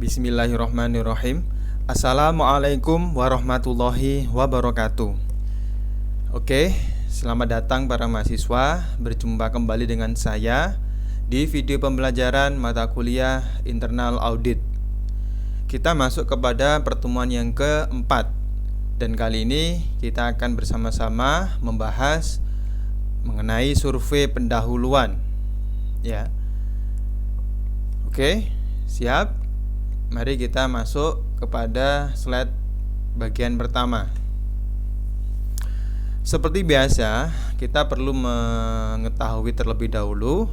Bismillahirrahmanirrahim. Assalamualaikum warahmatullahi wabarakatuh. Oke, selamat datang para mahasiswa. Berjumpa kembali dengan saya di video pembelajaran mata kuliah internal audit. Kita masuk kepada pertemuan yang keempat. Dan kali ini kita akan bersama-sama membahas mengenai survei pendahuluan. Ya. Oke, siap? Mari kita masuk kepada slide bagian pertama. Seperti biasa, kita perlu mengetahui terlebih dahulu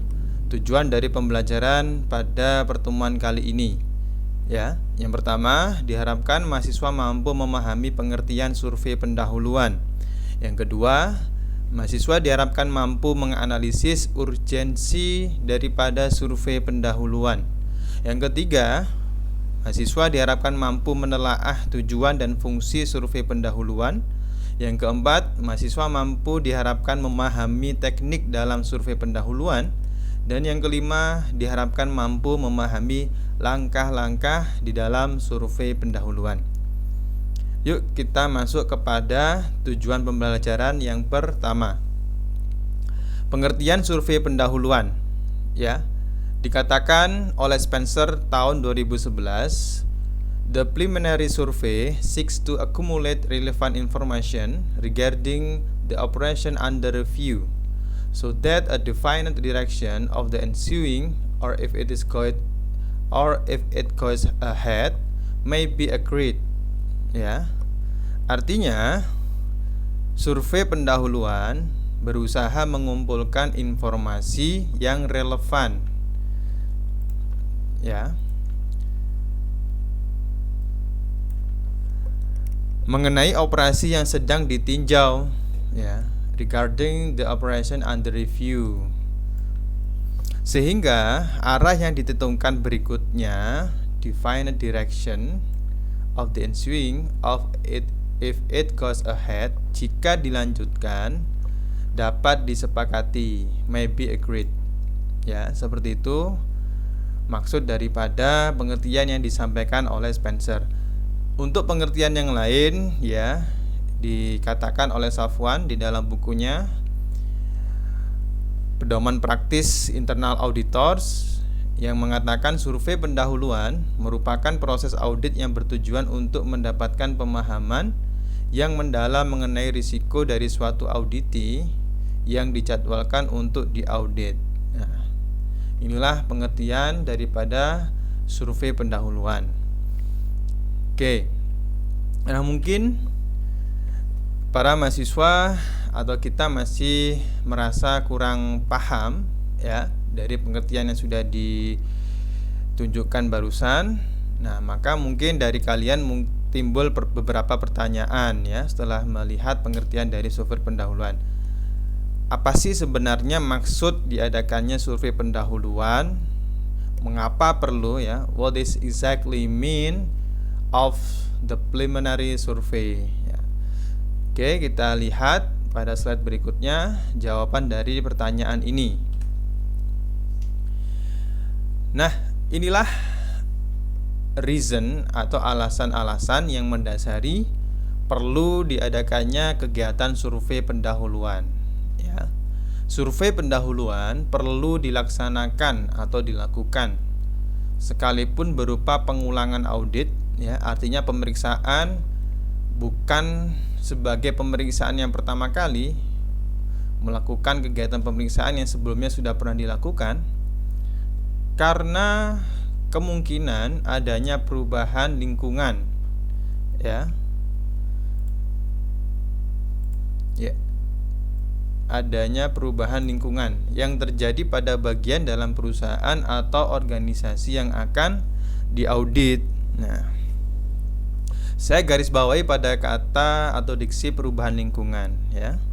tujuan dari pembelajaran pada pertemuan kali ini. Ya, yang pertama, diharapkan mahasiswa mampu memahami pengertian survei pendahuluan. Yang kedua, mahasiswa diharapkan mampu menganalisis urgensi daripada survei pendahuluan. Yang ketiga, mahasiswa diharapkan mampu menelaah tujuan dan fungsi survei pendahuluan. Yang keempat, mahasiswa mampu diharapkan memahami teknik dalam survei pendahuluan. Dan yang kelima, diharapkan mampu memahami langkah-langkah di dalam survei pendahuluan. Yuk kita masuk kepada tujuan pembelajaran yang pertama. Pengertian survei pendahuluan. Ya. Dikatakan oleh Spencer tahun 2011, the preliminary survey seeks to accumulate relevant information regarding the operation under review, so that a defined direction of the ensuing, or if it goes ahead, may be agreed. Ya, artinya survei pendahuluan berusaha mengumpulkan informasi yang relevan. Ya, mengenai operasi yang sedang ditinjau, ya, regarding the operation under review, sehingga arah yang ditentukan berikutnya, define direction of the ensuing of it if it goes ahead, jika dilanjutkan, dapat disepakati, may be agreed. Ya, seperti itu maksud daripada pengertian yang disampaikan oleh Spencer. Untuk pengertian yang lain, ya, dikatakan oleh Safwan di dalam bukunya Pedoman Praktis Internal Auditors, yang mengatakan survei pendahuluan merupakan proses audit yang bertujuan untuk mendapatkan pemahaman yang mendalam mengenai risiko dari suatu auditi yang dijadwalkan untuk diaudit. Nah, inilah pengertian daripada survei pendahuluan. Oke. Nah, mungkin para mahasiswa atau kita masih merasa kurang paham, ya, dari pengertian yang sudah ditunjukkan barusan. Nah, maka mungkin dari kalian timbul beberapa pertanyaan, ya, setelah melihat pengertian dari survei pendahuluan. Apa sih sebenarnya maksud diadakannya survei pendahuluan? Mengapa perlu, ya? What is exactly mean of the preliminary survey? Ya. Oke, kita lihat pada slide berikutnya jawaban dari pertanyaan ini. Nah, inilah reason atau alasan-alasan yang mendasari perlu diadakannya kegiatan survei pendahuluan. Ya. Survei pendahuluan perlu dilaksanakan atau dilakukan sekalipun berupa pengulangan audit, ya, artinya pemeriksaan bukan sebagai pemeriksaan yang pertama kali, melakukan kegiatan pemeriksaan yang sebelumnya sudah pernah dilakukan, karena kemungkinan adanya perubahan lingkungan, ya. Ya. Adanya perubahan lingkungan yang terjadi pada bagian dalam perusahaan atau organisasi yang akan diaudit. Nah, saya garis bawahi pada kata atau diksi perubahan lingkungan, ya.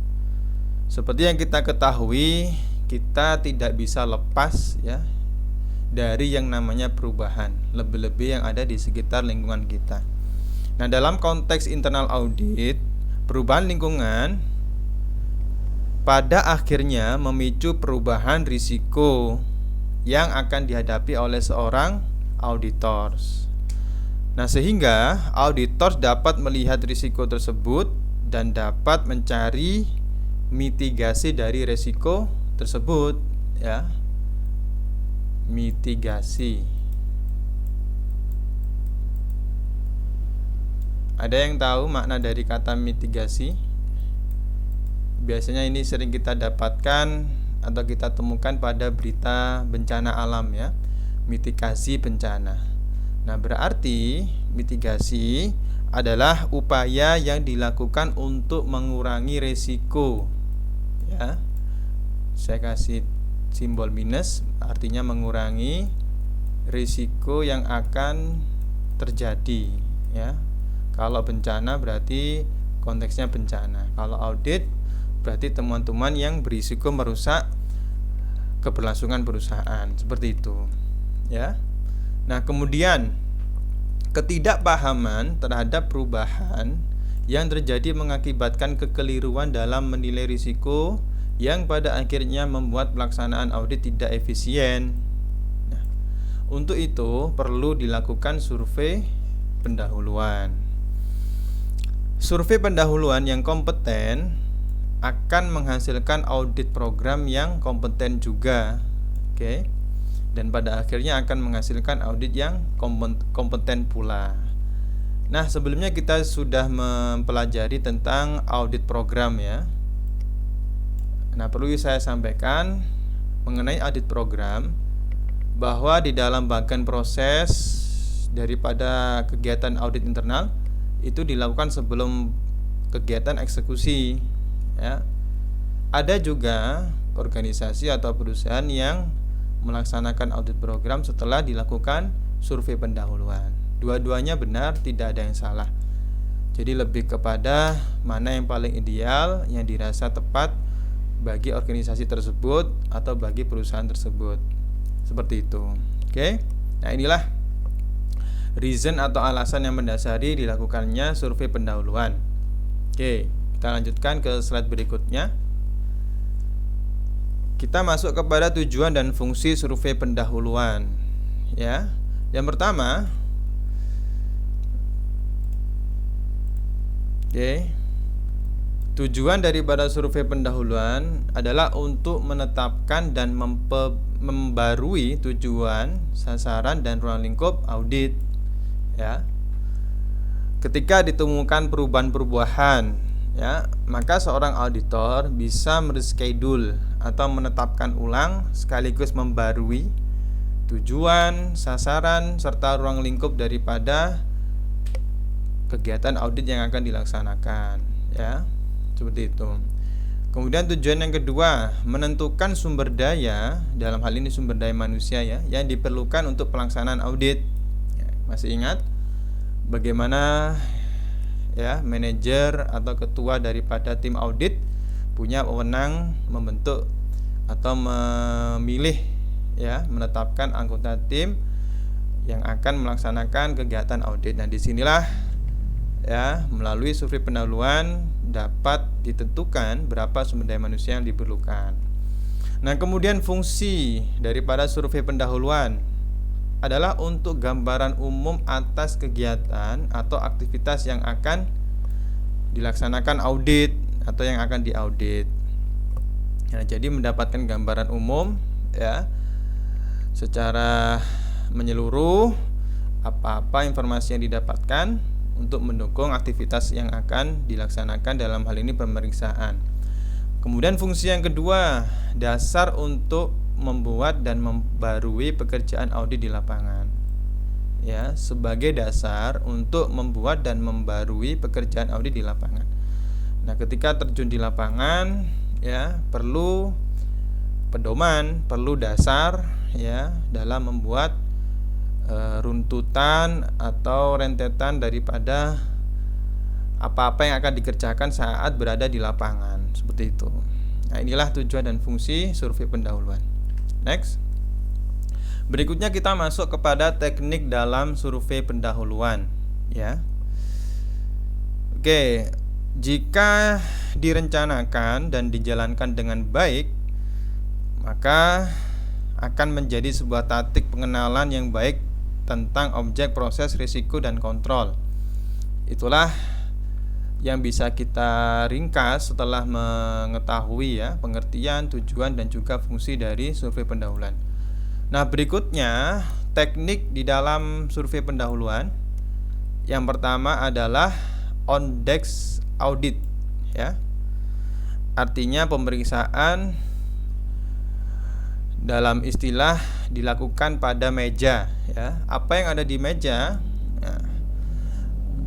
Seperti yang kita ketahui, kita tidak bisa lepas, ya, dari yang namanya perubahan, lebih-lebih yang ada di sekitar lingkungan kita. Nah, dalam konteks internal audit, perubahan lingkungan pada akhirnya memicu perubahan risiko yang akan dihadapi oleh seorang auditors. Nah, sehingga auditor dapat melihat risiko tersebut dan dapat mencari mitigasi dari risiko tersebut, ya. Mitigasi. Ada yang tahu makna dari kata mitigasi? Biasanya ini sering kita dapatkan atau kita temukan pada berita bencana alam, ya. Mitigasi bencana. Nah, berarti mitigasi adalah upaya yang dilakukan untuk mengurangi risiko, ya. Saya kasih simbol minus, artinya mengurangi risiko yang akan terjadi, ya. Kalau bencana berarti konteksnya bencana. Kalau audit berarti temuan-temuan yang berisiko merusak keberlangsungan perusahaan, seperti itu, ya. Nah, kemudian ketidakpahaman terhadap perubahan yang terjadi mengakibatkan kekeliruan dalam menilai risiko yang pada akhirnya membuat pelaksanaan audit tidak efisien. Nah, untuk itu perlu dilakukan survei pendahuluan. Survei pendahuluan yang kompeten akan menghasilkan audit program yang kompeten juga, oke? Dan pada akhirnya akan menghasilkan audit yang kompeten pula. Nah, sebelumnya kita sudah mempelajari tentang audit program, ya. Nah, perlu saya sampaikan mengenai audit program bahwa di dalam bagian proses daripada kegiatan audit internal itu dilakukan sebelum kegiatan eksekusi, ya. Ada juga organisasi atau perusahaan yang melaksanakan audit program setelah dilakukan survei pendahuluan. Dua-duanya benar, tidak ada yang salah. Jadi lebih kepada mana yang paling ideal, yang dirasa tepat bagi organisasi tersebut atau bagi perusahaan tersebut. Seperti itu. Oke. Nah, inilah reason atau alasan yang mendasari dilakukannya survei pendahuluan. Oke, kita lanjutkan ke slide berikutnya. Kita masuk kepada tujuan dan fungsi survei pendahuluan, ya. Yang pertama, tujuan daripada survei pendahuluan adalah untuk menetapkan dan membarui tujuan, sasaran, dan ruang lingkup audit, ya. Ketika ditemukan perubahan-perubahan, ya, maka seorang auditor bisa mereschedule atau menetapkan ulang sekaligus membarui tujuan, sasaran, serta ruang lingkup daripada kegiatan audit yang akan dilaksanakan, ya. Seperti itu. Kemudian tujuan yang kedua, menentukan sumber daya, dalam hal ini sumber daya manusia, ya, yang diperlukan untuk pelaksanaan audit. Ya, masih ingat bagaimana, ya, manajer atau ketua daripada tim audit punya wewenang membentuk atau memilih, ya, menetapkan anggota tim yang akan melaksanakan kegiatan audit. Nah, disinilah, ya, melalui survei pendahuluan dapat ditentukan berapa sumber daya manusia yang diperlukan. Nah, kemudian fungsi daripada survei pendahuluan adalah untuk gambaran umum atas kegiatan atau aktivitas yang akan dilaksanakan audit atau yang akan diaudit. Nah, jadi mendapatkan gambaran umum, ya, secara menyeluruh apa-apa informasi yang didapatkan untuk mendukung aktivitas yang akan dilaksanakan, dalam hal ini pemeriksaan. Kemudian fungsi yang kedua, dasar untuk membuat dan membarui pekerjaan audit di lapangan, ya, sebagai dasar untuk membuat dan membarui pekerjaan audit di lapangan. Nah, ketika terjun di lapangan, ya, perlu pedoman, perlu dasar, ya, dalam membuat runtutan atau rentetan daripada apa-apa yang akan dikerjakan saat berada di lapangan, seperti itu. Nah, inilah tujuan dan fungsi survei pendahuluan. Next. Berikutnya kita masuk kepada teknik dalam survei pendahuluan, ya. Oke, jika direncanakan dan dijalankan dengan baik, maka akan menjadi sebuah taktik pengenalan yang baik tentang objek, proses, risiko, dan kontrol. Itulah yang bisa kita ringkas setelah mengetahui ya pengertian, tujuan, dan juga fungsi dari survei pendahuluan. Nah, berikutnya teknik di dalam survei pendahuluan. Yang pertama adalah on-desk audit ya. Artinya pemeriksaan dalam istilah dilakukan pada meja ya. Apa yang ada di meja? Nah,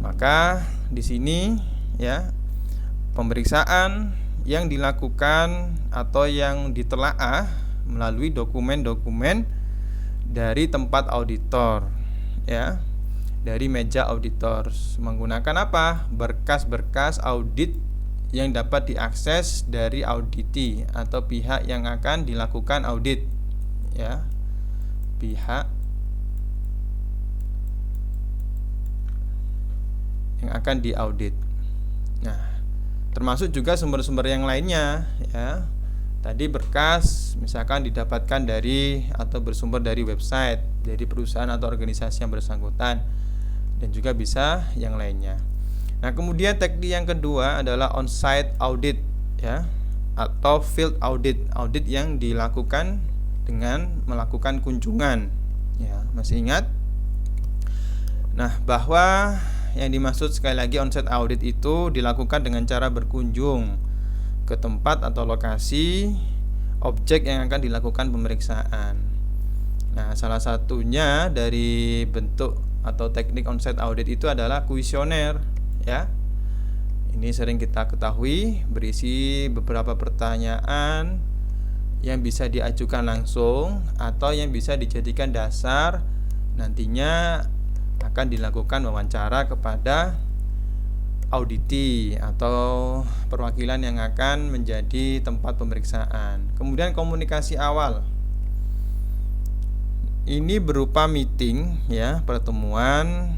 maka di sini ya, pemeriksaan yang dilakukan atau yang ditelaah melalui dokumen-dokumen dari tempat auditor ya, dari meja auditor, menggunakan apa? Berkas-berkas audit yang dapat diakses dari auditi atau pihak yang akan dilakukan audit ya, pihak yang akan diaudit. Nah, termasuk juga sumber-sumber yang lainnya ya. Tadi berkas misalkan didapatkan dari atau bersumber dari website dari perusahaan atau organisasi yang bersangkutan, dan juga bisa yang lainnya. Nah, kemudian teknik yang kedua adalah on-site audit ya, atau field audit, audit yang dilakukan dengan melakukan kunjungan ya. Masih ingat? Nah, bahwa yang dimaksud sekali lagi on-site audit itu dilakukan dengan cara berkunjung ke tempat atau lokasi objek yang akan dilakukan pemeriksaan. Nah, salah satunya dari bentuk atau teknik on-site audit itu adalah kuesioner ya. Ini sering kita ketahui, berisi beberapa pertanyaan yang bisa diajukan langsung atau yang bisa dijadikan dasar nantinya akan dilakukan wawancara kepada auditi atau perwakilan yang akan menjadi tempat pemeriksaan. Kemudian komunikasi awal. Ini berupa meeting ya, pertemuan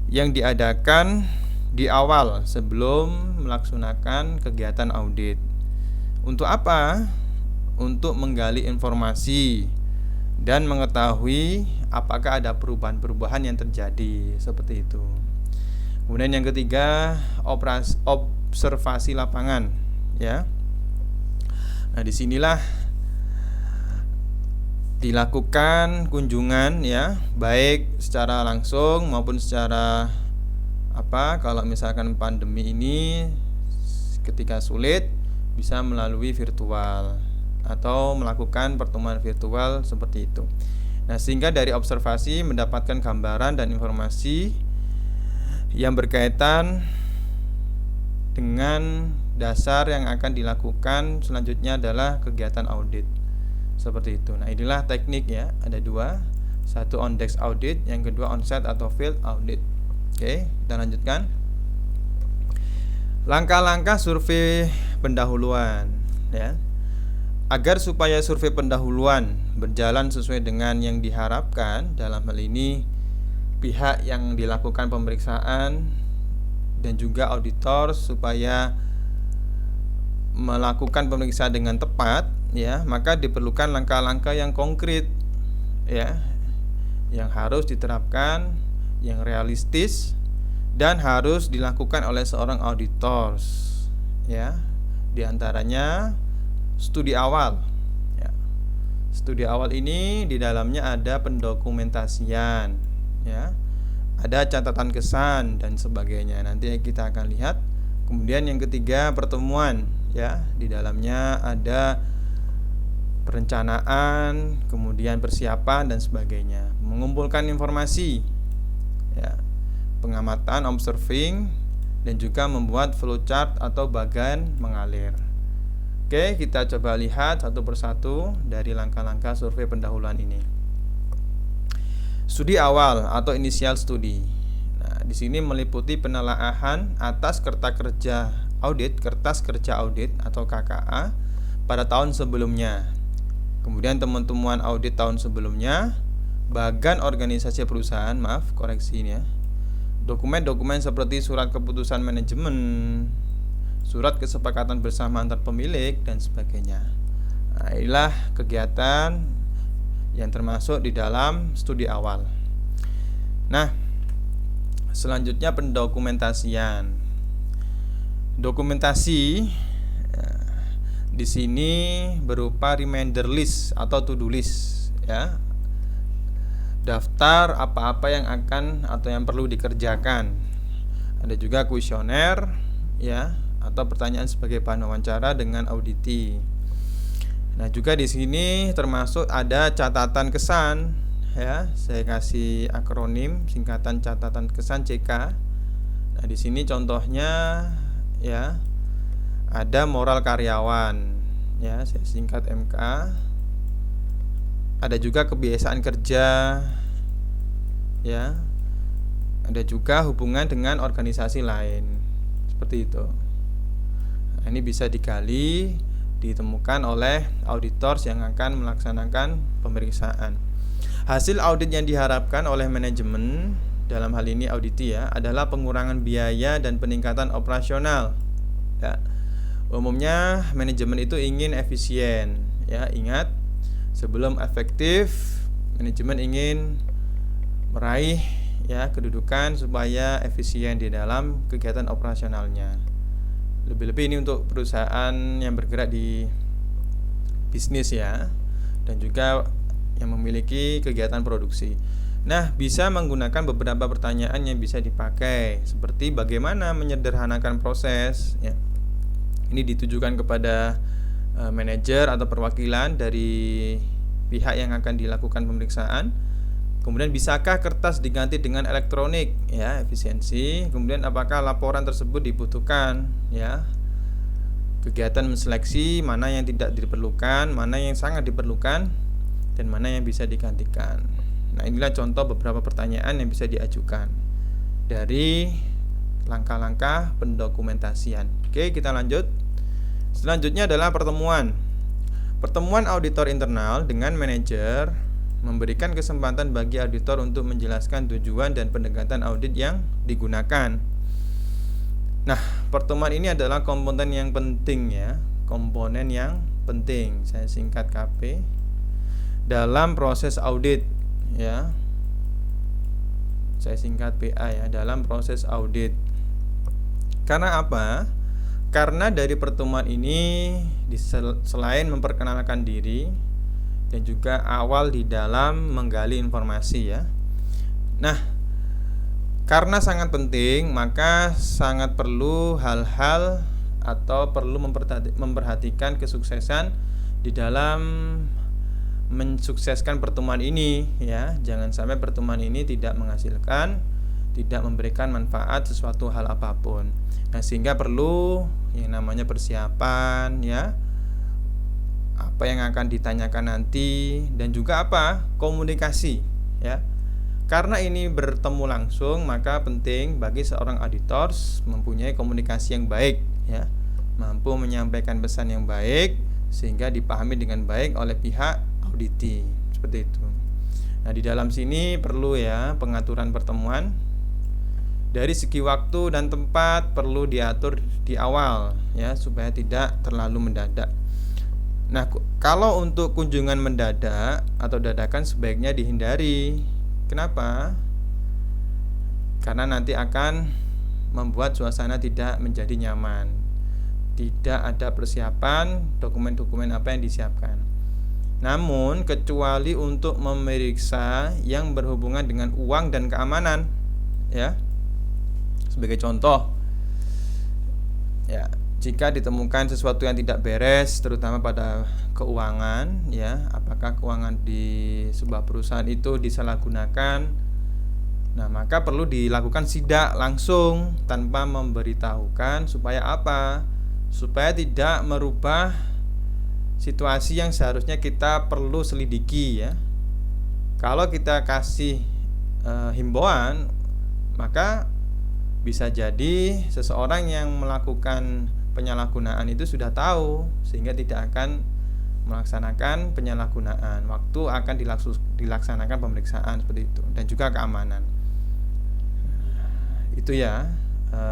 yang diadakan di awal sebelum melaksanakan kegiatan audit. Untuk apa? Untuk menggali informasi dan mengetahui apakah ada perubahan-perubahan yang terjadi, seperti itu. Kemudian yang ketiga, observasi lapangan ya. Nah, disinilah dilakukan kunjungan ya, baik secara langsung maupun secara kalau misalkan pandemi ini ketika sulit bisa melalui virtual atau melakukan pertemuan virtual seperti itu. Nah, sehingga dari observasi mendapatkan gambaran dan informasi yang berkaitan dengan dasar yang akan dilakukan selanjutnya adalah kegiatan audit. Seperti itu. Nah, inilah teknik ya, ada dua. Satu on-desk audit, yang kedua on-site atau field audit. Oke, kita lanjutkan. Langkah-langkah survei pendahuluan ya. Agar supaya survei pendahuluan berjalan sesuai dengan yang diharapkan, dalam hal ini pihak yang dilakukan pemeriksaan dan juga auditor supaya melakukan pemeriksaan dengan tepat ya, maka diperlukan langkah-langkah yang konkret ya, yang harus diterapkan, yang realistis dan harus dilakukan oleh seorang auditor ya. Di antaranya studi awal ya. Studi awal ini di dalamnya ada pendokumentasian ya, ada catatan kesan dan sebagainya. Nanti kita akan lihat. Kemudian yang ketiga, pertemuan ya. Di dalamnya ada perencanaan, kemudian persiapan dan sebagainya. Mengumpulkan informasi ya, pengamatan, observing, dan juga membuat flowchart atau bagan mengalir. Oke, kita coba lihat satu persatu dari langkah-langkah survei pendahuluan ini. Studi awal atau initial study. Nah, di sini meliputi penelaahan atas kertas kerja audit atau KKA pada tahun sebelumnya. Kemudian teman-teman audit tahun sebelumnya, bagan organisasi perusahaan, dokumen-dokumen seperti surat keputusan manajemen, surat kesepakatan bersama antar pemilik dan sebagainya. Nah, inilah kegiatan yang termasuk di dalam studi awal. Nah, selanjutnya pendokumentasian. Dokumentasi di sini berupa reminder list atau to-do list, ya. Daftar apa-apa yang akan atau yang perlu dikerjakan. Ada juga kuesioner, ya, atau pertanyaan sebagai bahan wawancara dengan auditi. Nah, juga di sini termasuk ada catatan kesan, ya. Saya kasih akronim singkatan catatan kesan CK. Nah, di sini contohnya, ya, ada moral karyawan, ya, saya singkat MK. Ada juga kebiasaan kerja, ya. Ada juga hubungan dengan organisasi lain, seperti itu. Nah, ini bisa digali, ditemukan oleh auditors yang akan melaksanakan pemeriksaan. Hasil audit yang diharapkan oleh manajemen, dalam hal ini auditi, ya, adalah pengurangan biaya dan peningkatan operasional, ya. Umumnya manajemen itu ingin efisien, ya. Ingat, sebelum efektif, manajemen ingin meraih, ya, kedudukan supaya efisien di dalam kegiatan operasionalnya. Lebih-lebih ini untuk perusahaan yang bergerak di bisnis, ya, dan juga yang memiliki kegiatan produksi. Nah, bisa menggunakan beberapa pertanyaan yang bisa dipakai, seperti bagaimana menyederhanakan proses, ya. Ini ditujukan kepada manajer atau perwakilan dari pihak yang akan dilakukan pemeriksaan. Kemudian, bisakah kertas diganti dengan elektronik, ya, efisiensi. Kemudian, apakah laporan tersebut dibutuhkan, ya. Kegiatan menseleksi mana yang tidak diperlukan, mana yang sangat diperlukan, dan mana yang bisa digantikan. Nah, inilah contoh beberapa pertanyaan yang bisa diajukan dari langkah-langkah pendokumentasian. Oke, kita lanjut. Selanjutnya adalah pertemuan. Pertemuan auditor internal dengan manajer memberikan kesempatan bagi auditor untuk menjelaskan tujuan dan pendekatan audit yang digunakan. Nah, pertemuan ini adalah komponen yang penting, ya. Komponen yang penting, saya singkat KP, dalam proses audit, ya. Saya singkat PA, ya, dalam proses audit. Karena apa? Karena dari pertemuan ini selain memperkenalkan diri dan juga awal di dalam menggali informasi, ya. Nah, karena sangat penting, maka sangat perlu hal-hal atau perlu memperhatikan kesuksesan di dalam mensukseskan pertemuan ini, ya. Jangan sampai pertemuan ini tidak menghasilkan, tidak memberikan manfaat sesuatu hal apapun. Nah, sehingga perlu yang namanya persiapan, ya. Apa yang akan ditanyakan nanti, dan juga apa? Komunikasi, ya. Karena ini bertemu langsung, maka penting bagi seorang auditor mempunyai komunikasi yang baik, ya. Mampu menyampaikan pesan yang baik sehingga dipahami dengan baik oleh pihak auditi, seperti itu. Nah, di dalam sini perlu, ya, pengaturan pertemuan. Dari segi waktu dan tempat perlu diatur di awal, ya, supaya tidak terlalu mendadak. Nah, kalau untuk kunjungan mendadak atau dadakan sebaiknya dihindari. Kenapa? Karena nanti akan membuat suasana tidak menjadi nyaman. Tidak ada persiapan dokumen-dokumen apa yang disiapkan. Namun, kecuali untuk memeriksa yang berhubungan dengan uang dan keamanan, ya. Sebagai contoh, ya, jika ditemukan sesuatu yang tidak beres, terutama pada keuangan, ya, apakah keuangan di sebuah perusahaan itu disalahgunakan, nah, maka perlu dilakukan sidak langsung tanpa memberitahukan, supaya apa? Supaya tidak merubah situasi yang seharusnya kita perlu selidiki, ya. Kalau kita kasih himbauan, maka bisa jadi seseorang yang melakukan penyalahgunaan itu sudah tahu, sehingga tidak akan melaksanakan penyalahgunaan. Waktu akan dilaksanakan pemeriksaan, seperti itu, dan juga keamanan. Itu, ya,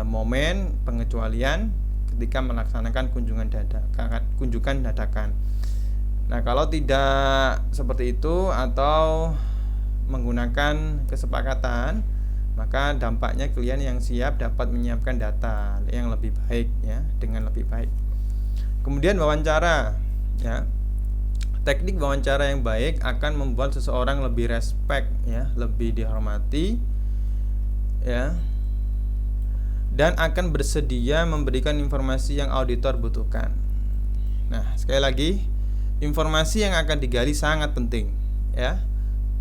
momen pengecualian ketika melaksanakan kunjungan dadakan. Nah, kalau tidak seperti itu atau menggunakan kesepakatan Maka dampaknya klien yang siap dapat menyiapkan data yang lebih baik ya, dengan lebih baik. Kemudian wawancara ya. Teknik wawancara yang baik akan membuat seseorang lebih respect ya, lebih dihormati ya, dan akan bersedia memberikan informasi yang auditor butuhkan. Nah, sekali lagi, informasi yang akan digali sangat penting ya.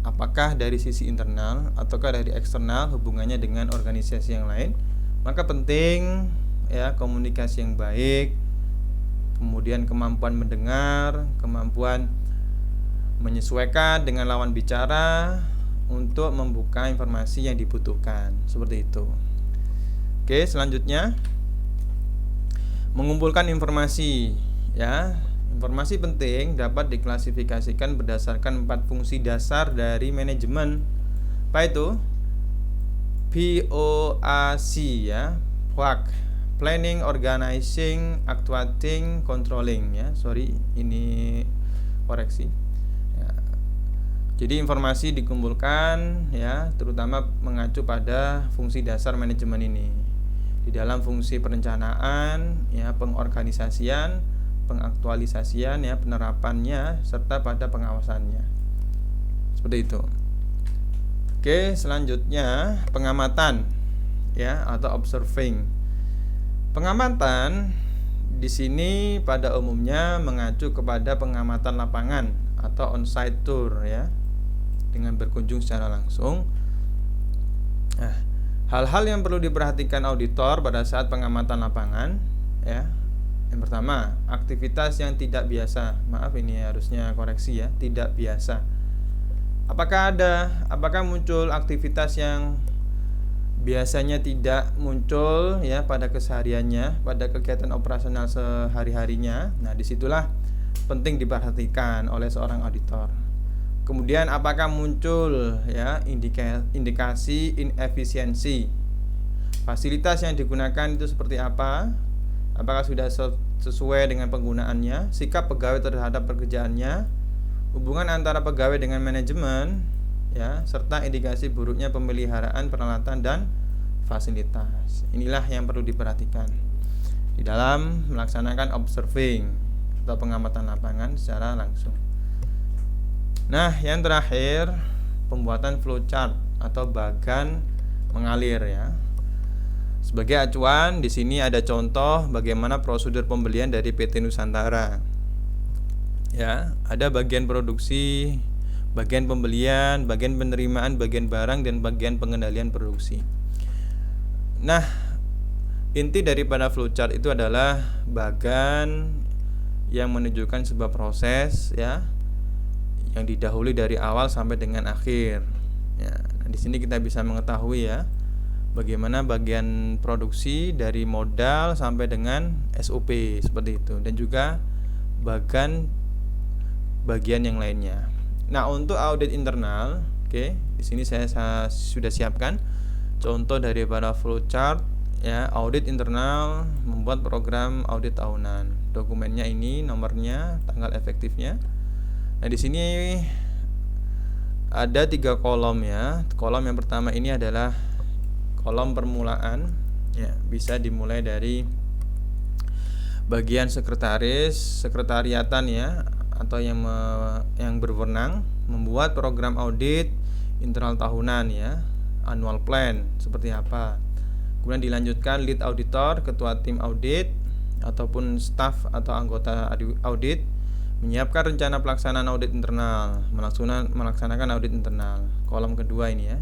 Apakah dari sisi internal ataukah dari eksternal hubungannya dengan organisasi yang lain. Maka penting ya komunikasi yang baik, kemudian kemampuan mendengar, kemampuan menyesuaikan dengan lawan bicara untuk membuka informasi yang dibutuhkan. Seperti itu. Oke, selanjutnya mengumpulkan informasi ya. Informasi penting dapat diklasifikasikan berdasarkan 4 fungsi dasar dari manajemen. Apa itu? POAC ya. POAC. Planning, Organizing, Actuating, Controlling ya. Sorry, ini koreksi. Ya. Jadi informasi dikumpulkan ya, terutama mengacu pada fungsi dasar manajemen ini. Di dalam fungsi perencanaan ya, pengorganisasian, pengaktualisasian ya, penerapannya serta pada pengawasannya. Seperti itu. Oke, selanjutnya pengamatan ya atau observing. Pengamatan di sini pada umumnya mengacu kepada pengamatan lapangan atau on-site tour ya, dengan berkunjung secara langsung. Nah, hal-hal yang perlu diperhatikan auditor pada saat pengamatan lapangan ya. Yang pertama, aktivitas yang tidak biasa. Maaf, ini harusnya koreksi ya, tidak biasa. Apakah muncul aktivitas yang biasanya tidak muncul ya pada kesehariannya, pada kegiatan operasional sehari-harinya. Nah, disitulah penting diperhatikan oleh seorang auditor. Kemudian apakah muncul ya indikasi inefisiensi? Fasilitas yang digunakan itu seperti apa? Apakah sudah sesuai dengan penggunaannya? Sikap pegawai terhadap pekerjaannya? Hubungan antara pegawai dengan manajemen ya, serta indikasi buruknya pemeliharaan peralatan dan fasilitas. Inilah yang perlu diperhatikan di dalam melaksanakan observing atau pengamatan lapangan secara langsung. Nah, yang terakhir pembuatan flowchart atau bagan mengalir ya. Sebagai acuan, di sini ada contoh bagaimana prosedur pembelian dari PT Nusantara. Ya, ada bagian produksi, bagian pembelian, bagian penerimaan, bagian barang, dan bagian pengendalian produksi. Nah, inti daripada flowchart itu adalah bagan yang menunjukkan sebuah proses ya, yang didahului dari awal sampai dengan akhir. Ya, nah di sini kita bisa mengetahui ya bagaimana bagian produksi dari modal sampai dengan SOP seperti itu, dan juga bagian yang lainnya. Nah, untuk audit internal, oke, di sini saya sudah siapkan contoh daripada flowchart ya. Audit internal membuat program audit tahunan. Dokumennya ini, nomornya, tanggal efektifnya. Nah, di sini ada 3 kolom ya. Kolom yang pertama ini adalah kolom permulaan ya, bisa dimulai dari bagian sekretariatan ya, atau yang berwenang membuat program audit internal tahunan ya, annual plan seperti apa. Kemudian dilanjutkan lead auditor, ketua tim audit ataupun staff atau anggota audit menyiapkan rencana pelaksanaan audit internal, melaksanakan audit internal. Kolom kedua ini ya.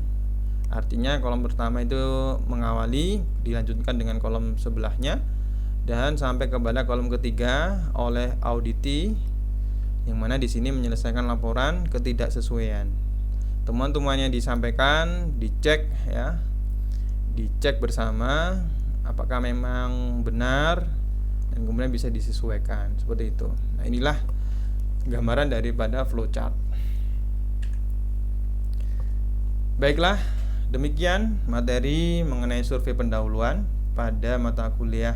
Artinya kolom pertama itu mengawali, dilanjutkan dengan kolom sebelahnya, dan sampai kepada kolom ketiga oleh auditi, yang mana di sini menyelesaikan laporan ketidaksesuaian. Temuan-temuan yang disampaikan dicek ya, dicek bersama apakah memang benar, dan kemudian bisa disesuaikan seperti itu. Nah, inilah gambaran daripada flowchart. Baiklah, demikian materi mengenai survei pendahuluan pada mata kuliah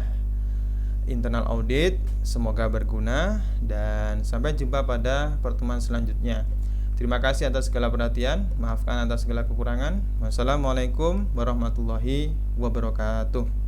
internal audit. Semoga berguna dan sampai jumpa pada pertemuan selanjutnya. Terima kasih atas segala perhatian, maafkan atas segala kekurangan. Wassalamualaikum warahmatullahi wabarakatuh.